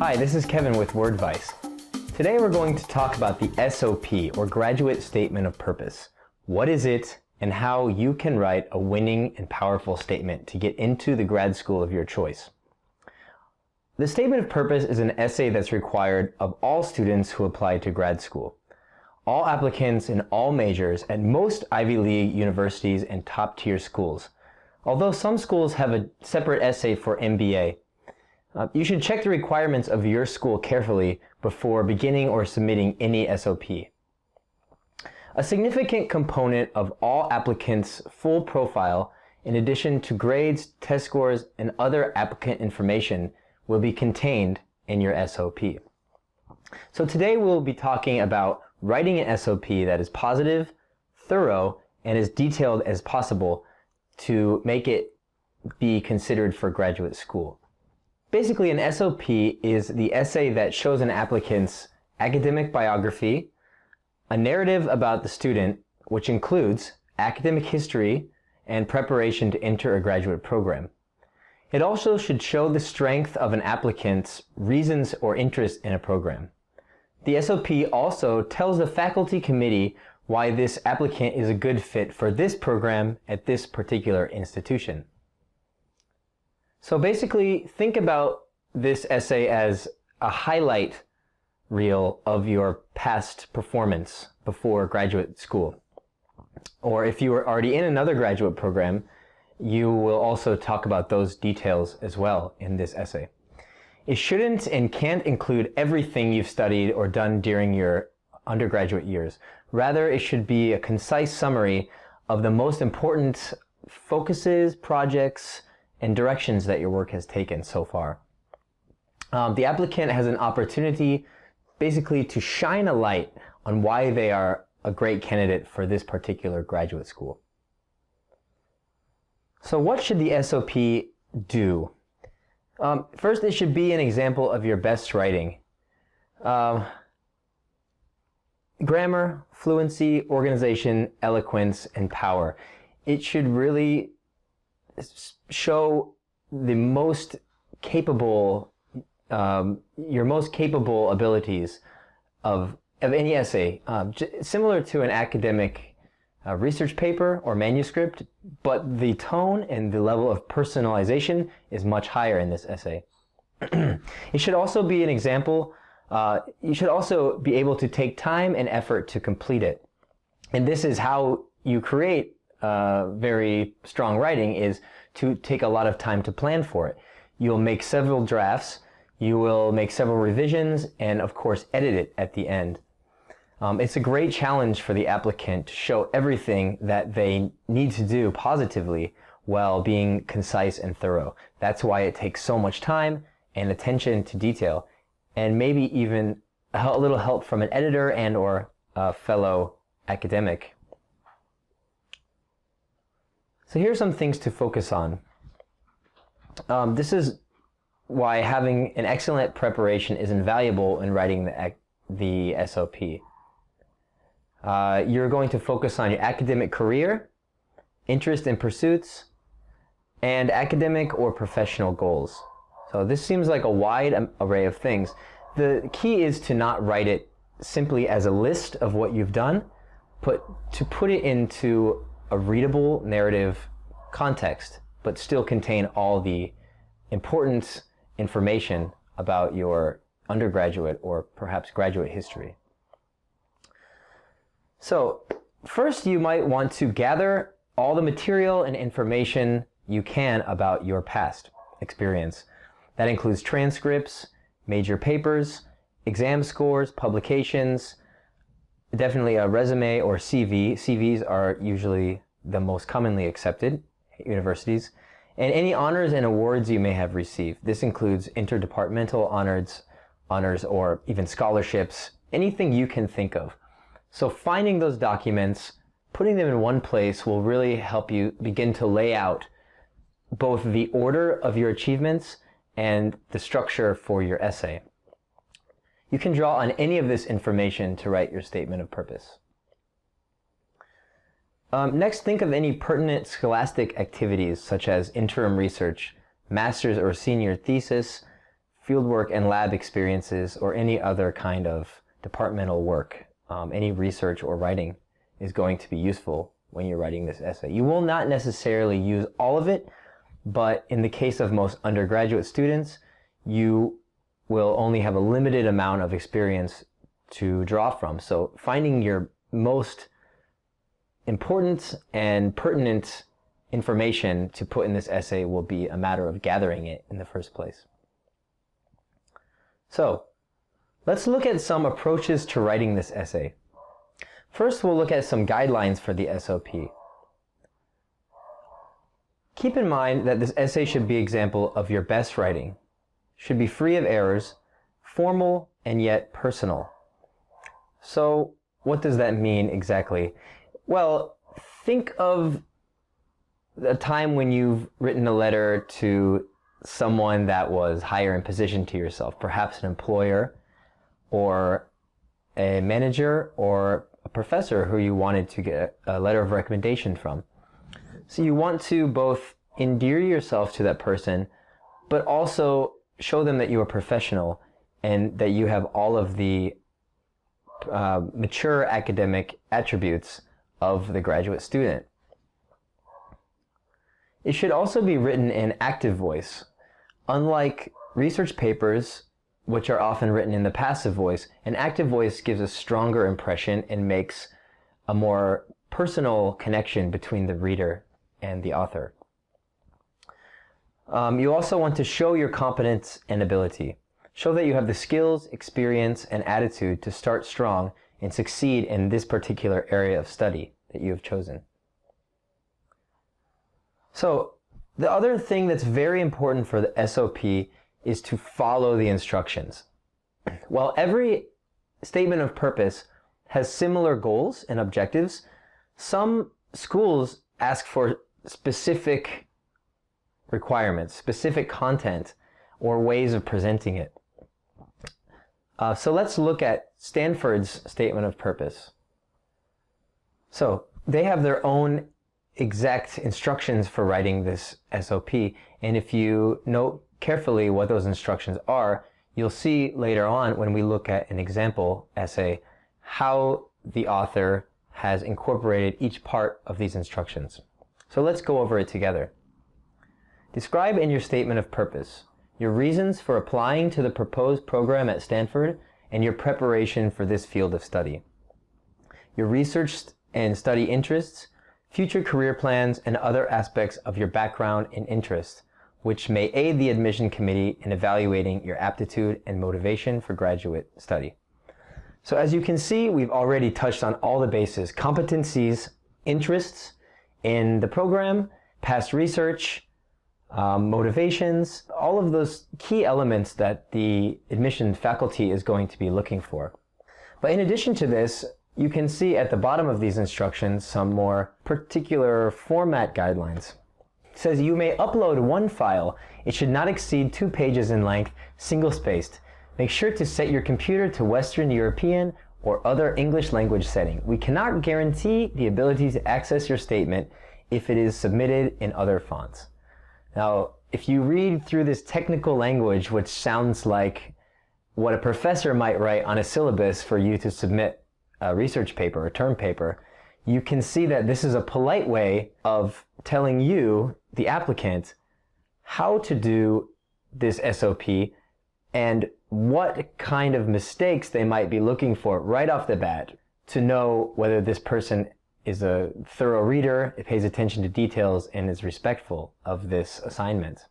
Hi, this is Kevin with Wordvice. Today we're going to talk about the SOP, or Graduate Statement of Purpose. What is it, and how you can write a winning and powerful statement to get into the grad school of your choice. The Statement of Purpose is an essay that's required of all students who apply to grad school. All applicants in all majors at most Ivy League universities and top-tier schools. Although some schools have a separate essay for MBA. You should check the requirements of your school carefully before beginning or submitting any SOP. A significant component of all applicants' full profile, in addition to grades, test scores, and other applicant information, will be contained in your SOP. So today we'll be talking about writing an SOP that is positive, thorough, and as detailed as possible to make it be considered for graduate school. Basically, an SOP is the essay that shows an applicant's academic biography, a narrative about the student, which includes academic history and preparation to enter a graduate program. It also should show the strength of an applicant's reasons or interest in a program. The SOP also tells the faculty committee why this applicant is a good fit for this program at this particular institution. So basically, think about this essay as a highlight reel of your past performance before graduate school. Or if you were already in another graduate program, you will also talk about those details as well in this essay. It shouldn't and can't include everything you've studied or done during your undergraduate years. Rather, it should be a concise summary of the most important focuses, projects, and directions that your work has taken so far. The applicant has an opportunity basically to shine a light on why they are a great candidate for this particular graduate school. So what should the SOP do? First, it should be an example of your best writing. Grammar, fluency, organization, eloquence, and power. It should really show the most capable, your most capable abilities of any essay, similar to an academic research paper or manuscript, but the tone and the level of personalization is much higher in this essay. It should also be an example, you should also be able to take time and effort to complete it. And this is how you create very strong writing, is to take a lot of time to plan for it. You'll make several drafts, you will make several revisions, and of course edit it at the end. It's a great challenge for the applicant to show everything that they need to do positively while being concise and thorough. That's why it takes so much time and attention to detail, and maybe even a little help from an editor and or a fellow academic. So here's some things to focus on. This is why having an excellent preparation is invaluable in writing the SOP. You're going to focus on your academic career, interest and pursuits, and academic or professional goals. So this seems like a wide array of things. The key is to not write it simply as a list of what you've done, but to put it into a readable narrative context, but still contain all the important information about your undergraduate or perhaps graduate history. So first, you might want to gather all the material and information you can about your past experience. That includes transcripts, major papers, exam scores, publications, definitely a resume or CV. CVs are usually the most commonly accepted at universities, and any honors and awards you may have received. This includes interdepartmental honors or even scholarships, anything you can think of. So finding those documents, putting them in one place will really help you begin to lay out both the order of your achievements and the structure for your essay. You can draw on any of this information to write your statement of purpose. Next, think of any pertinent scholastic activities such as interim research, master's or senior thesis, fieldwork and lab experiences or any other kind of departmental work, any research or writing is going to be useful when you're writing this essay. You will not necessarily use all of it, but in the case of most undergraduate students, you will only have a limited amount of experience to draw from. So finding your most important and pertinent information to put in this essay will be a matter of gathering it in the first place. So let's look at some approaches to writing this essay. First, we'll look at some guidelines for the SOP. Keep in mind that this essay should be an example of your best writing. Should be free of errors, formal and yet personal. So what does that mean exactly? Well, think of a time when you've written a letter to someone that was higher in position to yourself, perhaps an employer or a manager or a professor who you wanted to get a letter of recommendation from. So you want to both endear yourself to that person, but also show them that you are professional and that you have all of the mature academic attributes of the graduate student. It should also be written in active voice. Unlike research papers, which are often written in the passive voice, an active voice gives a stronger impression and makes a more personal connection between the reader and the author. You also want to show your competence and ability. Show that you have the skills, experience, and attitude to start strong and succeed in this particular area of study that you have chosen. So, the other thing that's very important for the SOP is to follow the instructions. While every statement of purpose has similar goals and objectives, some schools ask for specific requirements, specific content, or ways of presenting it. So let's look at Stanford's statement of purpose. So they have their own exact instructions for writing this SOP, and if you note carefully what those instructions are, you'll see later on when we look at an example essay how the author has incorporated each part of these instructions. So let's go over it together. Describe in your statement of purpose your reasons for applying to the proposed program at Stanford and your preparation for this field of study. Your research and study interests, future career plans, and other aspects of your background and interests, which may aid the admission committee in evaluating your aptitude and motivation for graduate study. So as you can see, we've already touched on all the bases: competencies, interests in the program, past research, motivations, all of those key elements that the admission faculty is going to be looking for. But in addition to this, you can see at the bottom of these instructions some more particular format guidelines. It says you may upload one file. It should not exceed 2 pages in length, single-spaced. Make sure to set your computer to Western European or other English language setting. We cannot guarantee the ability to access your statement if it is submitted in other fonts. Now, if you read through this technical language, which sounds like what a professor might write on a syllabus for you to submit a research paper or term paper, you can see that this is a polite way of telling you, the applicant, how to do this SOP and what kind of mistakes they might be looking for right off the bat to know whether this person is a thorough reader, it pays attention to details, and is respectful of this assignment.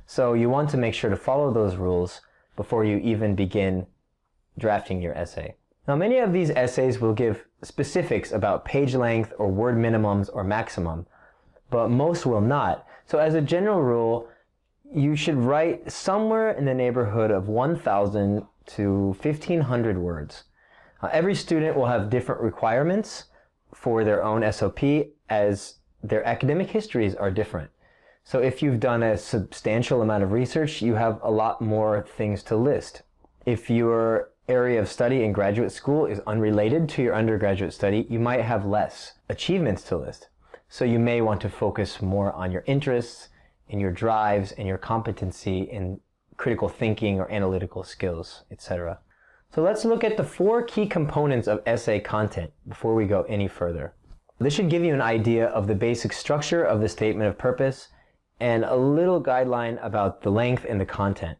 So you want to make sure to follow those rules before you even begin drafting your essay. Now, many of these essays will give specifics about page length or word minimums or maximum, but most will not. So as a general rule, you should write somewhere in the neighborhood of 1,000 to 1,500 words. Every student will have different requirements for their own SOP, as their academic histories are different. So if you've done a substantial amount of research, you have a lot more things to list. If your area of study in graduate school is unrelated to your undergraduate study, you might have less achievements to list. So you may want to focus more on your interests and your drives and your competency in critical thinking or analytical skills, etc. So let's look at the 4 key components of essay content before we go any further. This should give you an idea of the basic structure of the statement of purpose and a little guideline about the length and the content.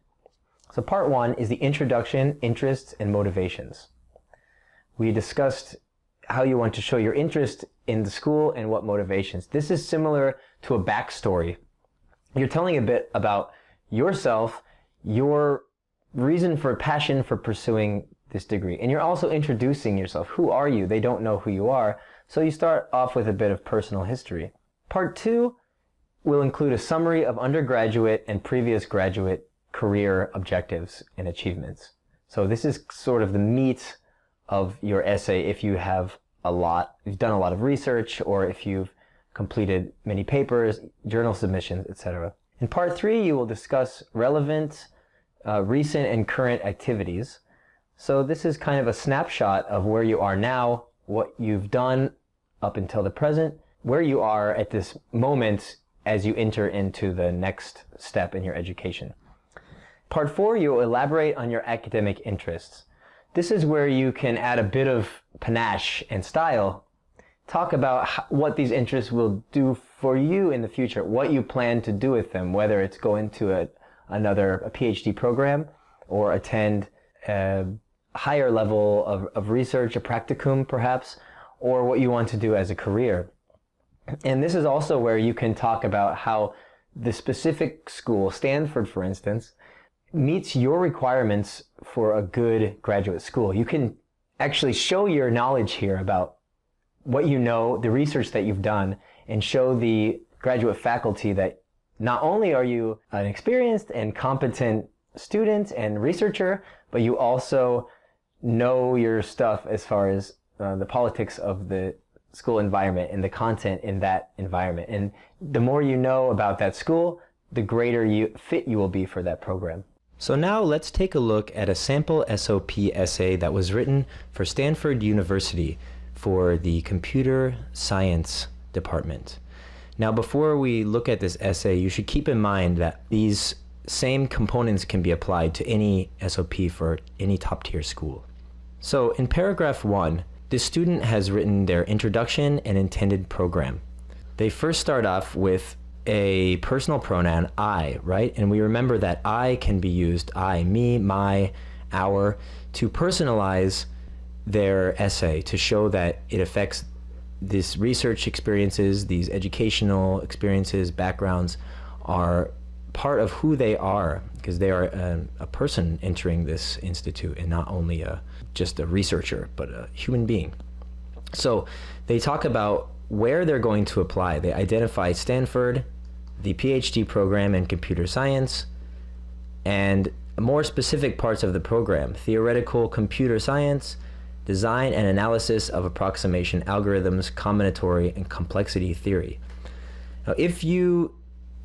So part 1 is the introduction, interests, and motivations. We discussed how you want to show your interest in the school and what motivations. This is similar to a backstory. You're telling a bit about yourself, your reason for passion for pursuing this degree. And you're also introducing yourself. Who are you? They don't know who you are. So you start off with a bit of personal history. Part 2 will include a summary of undergraduate and previous graduate career objectives and achievements. So this is sort of the meat of your essay if you've done a lot of research, or if you've completed many papers, journal submissions, etc. In part 3, you will discuss relevant, recent and current activities. So this is kind of a snapshot of where you are now, what you've done up until the present, where you are at this moment as you enter into the next step in your education. Part 4, you will elaborate on your academic interests. This is where you can add a bit of panache and style. Talk about what these interests will do for you in the future, what you plan to do with them, whether it's go into a PhD program or attend a higher level of research, a practicum perhaps, or what you want to do as a career. And this is also where you can talk about how the specific school, Stanford for instance, meets your requirements for a good graduate school. You can actually show your knowledge here about what you know, the research that you've done, and show the graduate faculty that not only are you an experienced and competent student and researcher, but you also know your stuff as far as the politics of the school environment and the content in that environment. And the more you know about that school, the greater fit you will be for that program. So now let's take a look at a sample SOP essay that was written for Stanford University for the computer science department. Now before we look at this essay, you should keep in mind that these same components can be applied to any SOP for any top tier school. So in paragraph 1, the student has written their introduction and intended program. They first start off with a personal pronoun, I, right? And we remember that I can be used, I, me, my, our, to personalize their essay, to show that it affects these research experiences, these educational experiences, backgrounds are part of who they are, because they are a person entering this institute and not only just a researcher, but a human being. So they talk about where they're going to apply. They identify Stanford, the PhD program in computer science, and more specific parts of the program: theoretical computer science, design and analysis of approximation algorithms, combinatory and complexity theory. Now, if you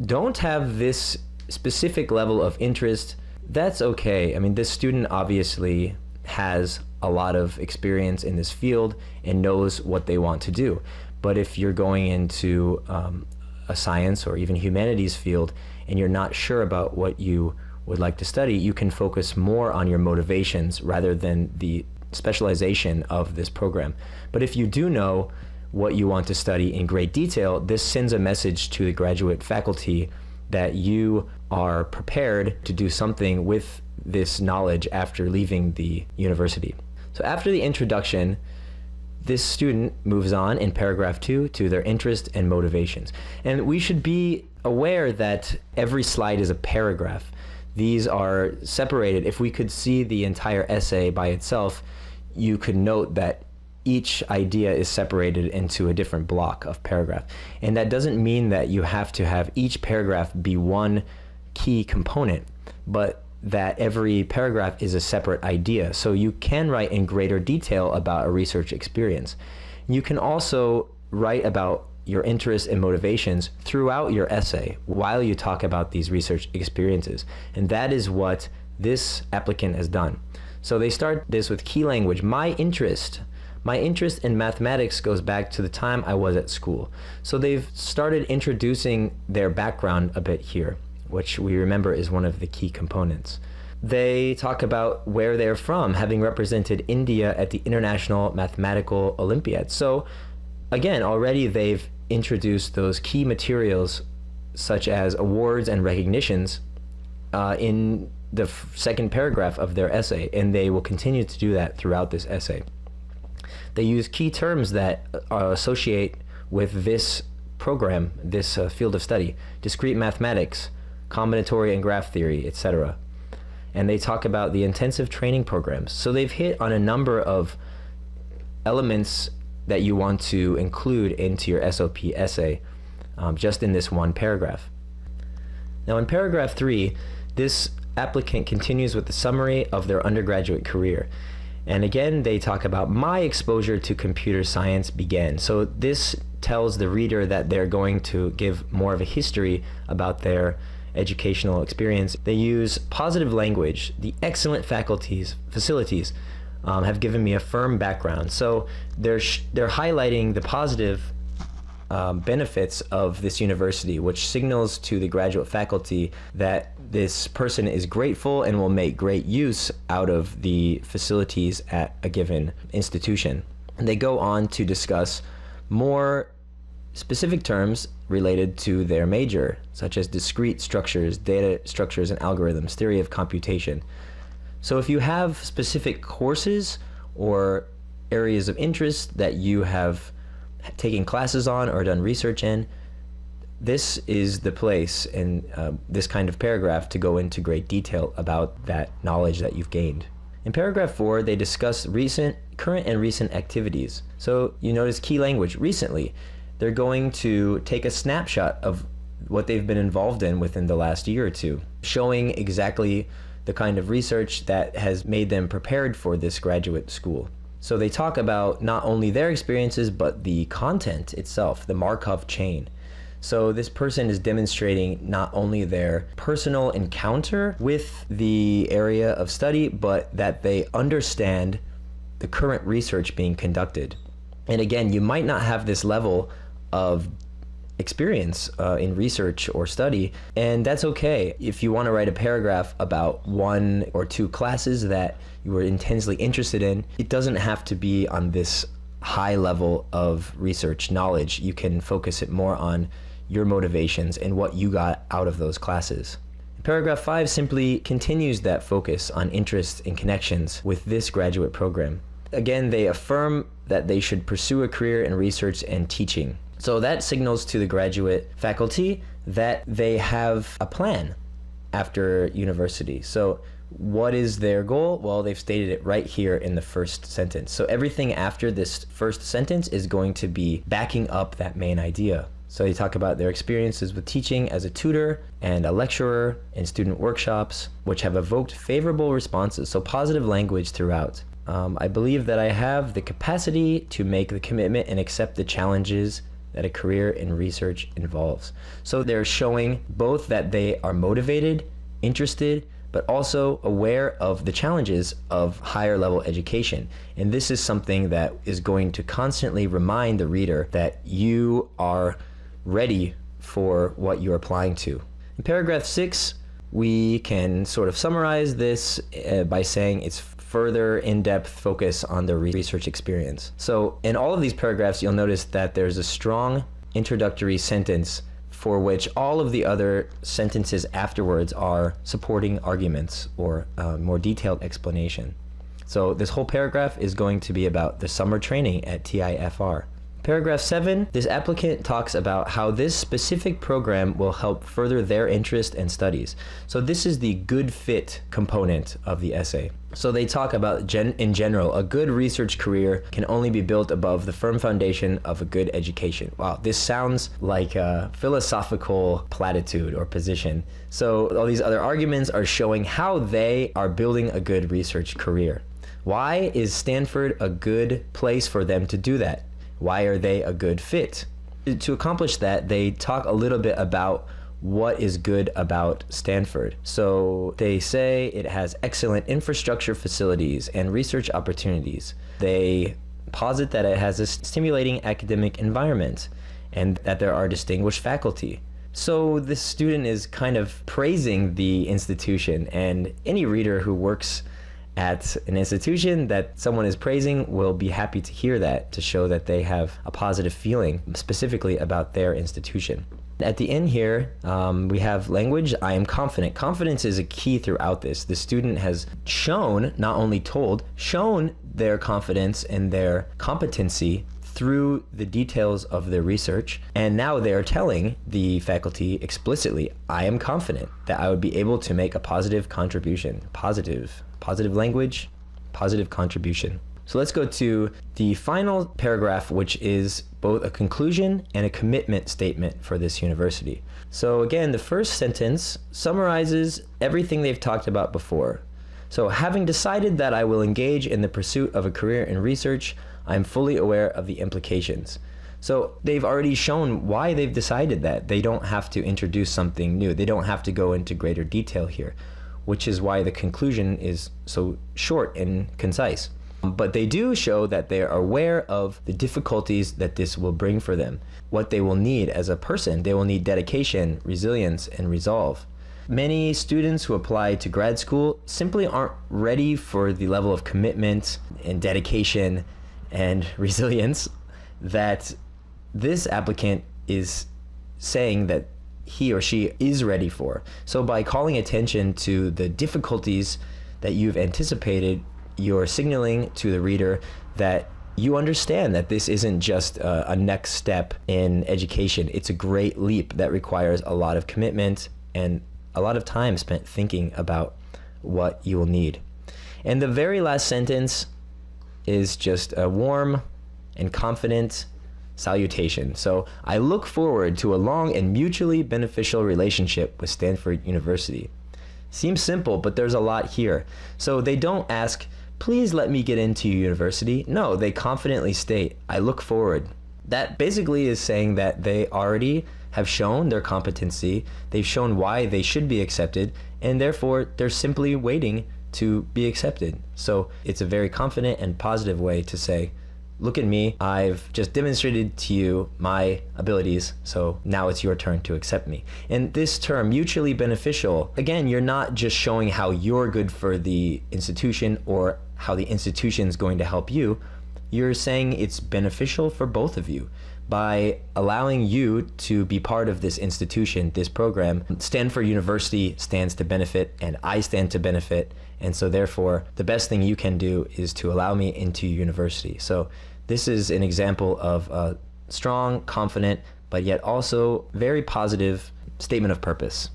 don't have this specific level of interest, that's okay. I mean, this student obviously has a lot of experience in this field and knows what they want to do. But if you're going into a science or even humanities field and you're not sure about what you would like to study, you can focus more on your motivations rather than the specialization of this program. But if you do know what you want to study in great detail, this sends a message to the graduate faculty that you are prepared to do something with this knowledge after leaving the university. So after the introduction, this student moves on in paragraph 2 to their interest and motivations. And we should be aware that every slide is a paragraph. These are separated. If we could see the entire essay by itself, you could note that each idea is separated into a different block of paragraph. And that doesn't mean that you have to have each paragraph be one key component, but that every paragraph is a separate idea. So you can write in greater detail about a research experience. You can also write about your interests and motivations throughout your essay while you talk about these research experiences. And that is what this applicant has done. So they start this with key language. My interest in mathematics goes back to the time I was at school. So they've started introducing their background a bit here. which we remember is one of the key components. They talk about where they're from, having represented India at the International Mathematical Olympiad. So again, already they've introduced those key materials such as awards and recognitions in the second paragraph of their essay, and they will continue to do that throughout this essay. They use key terms that associate with this program, this field of study: discrete mathematics, combinatory and graph theory, etc. And they talk about the intensive training programs. So they've hit on a number of elements that you want to include into your SOP essay just in this one paragraph. Now in paragraph 3, this applicant continues with the summary of their undergraduate career. And again, they talk about my exposure to computer science began. So this tells the reader that they're going to give more of a history about their educational experience. They use positive language. The excellent facilities have given me a firm background. So they're highlighting the positive benefits of this university, which signals to the graduate faculty that this person is grateful and will make great use out of the facilities at a given institution. And they go on to discuss more specific terms related to their major, such as discrete structures, data structures and algorithms, theory of computation. So if you have specific courses or areas of interest that you have taken classes on or done research in, this is the place in this kind of paragraph to go into great detail about that knowledge that you've gained. In paragraph 4, they discuss current and recent activities. So you notice key language, recently. They're going to take a snapshot of what they've been involved in within the last year or two, showing exactly the kind of research that has made them prepared for this graduate school. So they talk about not only their experiences, but the content itself, the Markov chain. So this person is demonstrating not only their personal encounter with the area of study, but that they understand the current research being conducted. And again, you might not have this level of experience in research or study, and that's okay. If you want to write a paragraph about 1 or 2 classes that you were intensely interested in, it doesn't have to be on this high level of research knowledge. You can focus it more on your motivations and what you got out of those classes. Paragraph 5 simply continues that focus on interests and connections with this graduate program. Again, they affirm that they should pursue a career in research and teaching. So that signals to the graduate faculty that they have a plan after university. So what is their goal? Well, they've stated it right here in the first sentence. So everything after this first sentence is going to be backing up that main idea. So they talk about their experiences with teaching as a tutor and a lecturer in student workshops, which have evoked favorable responses, so positive language throughout. I believe that I have the capacity to make the commitment and accept the challenges that a career in research involves. So they're showing both that they are motivated, interested, but also aware of the challenges of higher level education. And this is something that is going to constantly remind the reader that you are ready for what you're applying to. In paragraph 6, we can sort of summarize this by saying it's further in-depth focus on the research experience. So in all of these paragraphs, you'll notice that there's a strong introductory sentence for which all of the other sentences afterwards are supporting arguments or more detailed explanation. So this whole paragraph is going to be about the summer training at TIFR. Paragraph 7, this applicant talks about how this specific program will help further their interest and studies. So this is the good fit component of the essay. So they talk about, in general, a good research career can only be built above the firm foundation of a good education. Wow, this sounds like a philosophical platitude or position. So all these other arguments are showing how they are building a good research career. Why is Stanford a good place for them to do that? Why are they a good fit? To accomplish that, they talk a little bit about what is good about Stanford. So they say it has excellent infrastructure facilities and research opportunities. They posit that it has a stimulating academic environment and that there are distinguished faculty. So this student is kind of praising the institution, and any reader who works at an institution that someone is praising will be happy to hear that, to show that they have a positive feeling specifically about their institution. At the end here, we have language. I am confident. Confidence is a key throughout this. The student has shown, not only told, shown their confidence and their competency through the details of their research, and now they are telling the faculty explicitly, I am confident that I would be able to make a positive contribution. Positive language, positive contribution. So let's go to the final paragraph, which is both a conclusion and a commitment statement for this university. So again, the first sentence summarizes everything they've talked about before. So having decided that I will engage in the pursuit of a career in research, I'm fully aware of the implications. So they've already shown why they've decided that. They don't have to introduce something new. They don't have to go into greater detail here, which is why the conclusion is so short and concise. But they do show that they are aware of the difficulties that this will bring for them, what they will need as a person. They will need dedication, resilience, and resolve. Many students who apply to grad school simply aren't ready for the level of commitment and dedication and resilience that this applicant is saying that he or she is ready for. So by calling attention to the difficulties that you've anticipated, you're signaling to the reader that you understand that this isn't just a next step in education. It's a great leap that requires a lot of commitment and a lot of time spent thinking about what you will need. And the very last sentence is just a warm and confident salutation. So I look forward to a long and mutually beneficial relationship with Stanford University. Seems simple, but there's a lot here. So they don't ask, please let me get into your university. No, they confidently state, I look forward. That basically is saying that they already have shown their competency, they've shown why they should be accepted, and therefore they're simply waiting to be accepted. So it's a very confident and positive way to say, look at me, I've just demonstrated to you my abilities, so now it's your turn to accept me. And this term, mutually beneficial, again, you're not just showing how you're good for the institution or how the institution is going to help you. You're saying it's beneficial for both of you. By allowing you to be part of this institution, this program, Stanford University stands to benefit and I stand to benefit. And so therefore, the best thing you can do is to allow me into your university. So this is an example of a strong, confident, but yet also very positive statement of purpose.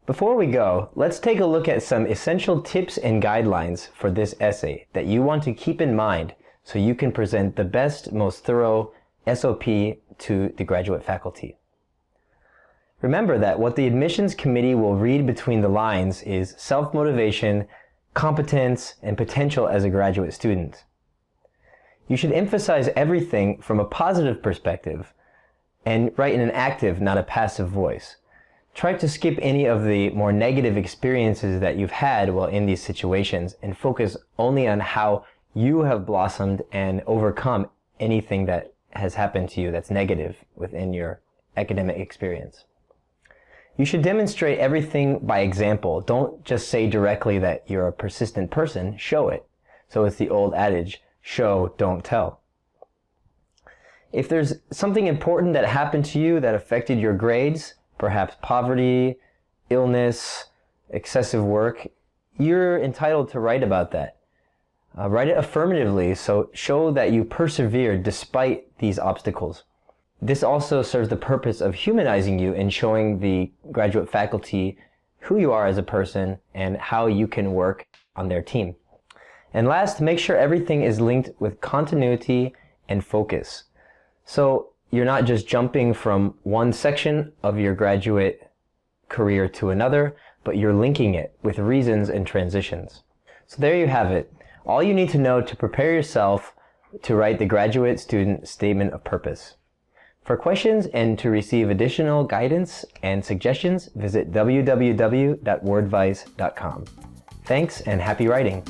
Before we go, let's take a look at some essential tips and guidelines for this essay that you want to keep in mind so you can present the best, most thorough SOP to the graduate faculty. Remember that what the admissions committee will read between the lines is self-motivation, competence, and potential as a graduate student. You should emphasize everything from a positive perspective and write in an active, not a passive voice. Try to skip any of the more negative experiences that you've had while in these situations and focus only on how you have blossomed and overcome anything that has happened to you that's negative within your academic experience. You should demonstrate everything by example. Don't just say directly that you're a persistent person, show it. So it's the old adage, show, don't tell. If there's something important that happened to you that affected your grades, perhaps poverty, illness, excessive work, you're entitled to write about that. Write it affirmatively, so show that you persevered despite these obstacles. This also serves the purpose of humanizing you and showing the graduate faculty who you are as a person and how you can work on their team. And last, make sure everything is linked with continuity and focus. So you're not just jumping from one section of your graduate career to another, but you're linking it with reasons and transitions. So there you have it. All you need to know to prepare yourself to write the graduate student statement of purpose. For questions and to receive additional guidance and suggestions, visit www.wordvice.com. Thanks and happy writing!